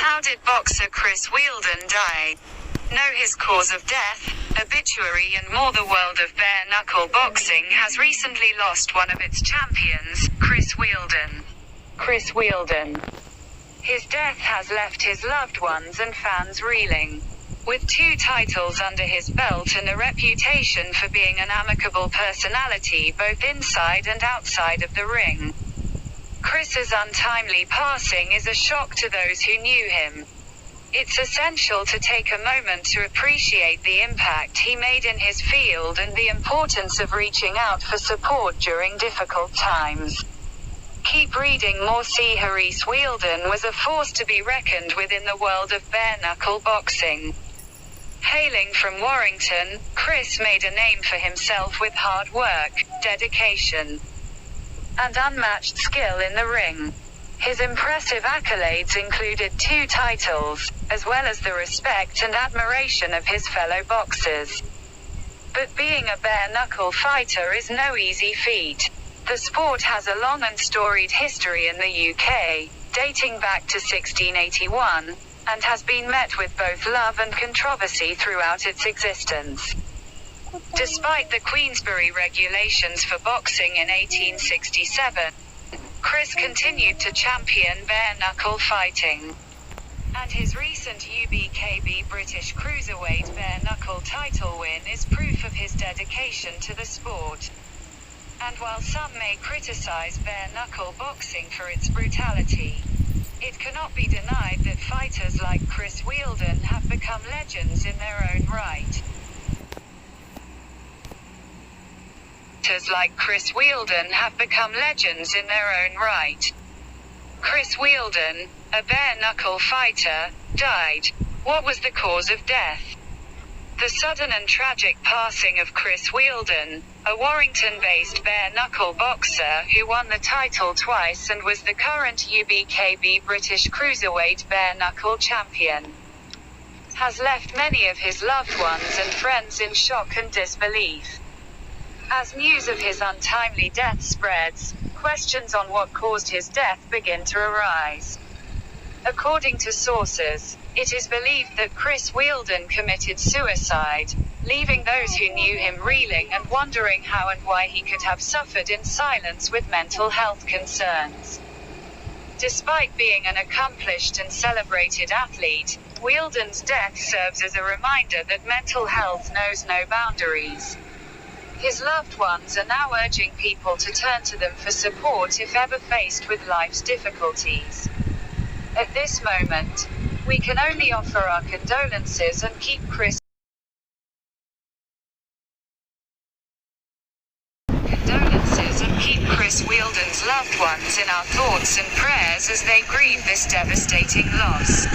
How did boxer Chris Wheeldon die? Know his cause of death, obituary and more. The world of bare-knuckle boxing has recently lost one of its champions, Chris Wheeldon. Chris Wheeldon. His death has left his loved ones and fans reeling. With 2 titles under his belt and a reputation for being an amicable personality both inside and outside of the ring, Chris's untimely passing is a shock to those who knew him. It's essential to take a moment to appreciate the impact he made in his field and the importance of reaching out for support during difficult times. Keep reading more. See, Chris Wheeldon was a force to be reckoned with in the world of bare-knuckle boxing. Hailing from Warrington, Chris made a name for himself with hard work, dedication, and unmatched skill in the ring. His impressive accolades included 2 titles, as well as the respect and admiration of his fellow boxers. But being a bare-knuckle fighter is no easy feat. The sport has a long and storied history in the UK, dating back to 1681, and has been met with both love and controversy throughout its existence. Despite the Queensberry regulations for boxing in 1867, Chris continued to champion bare-knuckle fighting. And his recent UBKB British Cruiserweight bare-knuckle title win is proof of his dedication to the sport. And while some may criticize bare-knuckle boxing for its brutality, it cannot be denied that fighters like Chris Wheeldon have become legends in their own right. Fighters like Chris Wheeldon have become legends in their own right. Chris Wheeldon, a bare-knuckle fighter, died. What was the cause of death? The sudden and tragic passing of Chris Wheeldon, a Warrington-based bare-knuckle boxer who won the title twice and was the current UBKB British Cruiserweight bare-knuckle champion, has left many of his loved ones and friends in shock and disbelief. As news of his untimely death spreads, questions on what caused his death begin to arise. According to sources, it is believed that Chris Wheeldon committed suicide, leaving those who knew him reeling and wondering how and why he could have suffered in silence with mental health concerns. Despite being an accomplished and celebrated athlete, Wheeldon's death serves as a reminder that mental health knows no boundaries. His loved ones are now urging people to turn to them for support if ever faced with life's difficulties. At this moment, we can only offer our condolences and keep Chris Wheeldon's loved ones in our thoughts and prayers as they grieve this devastating loss.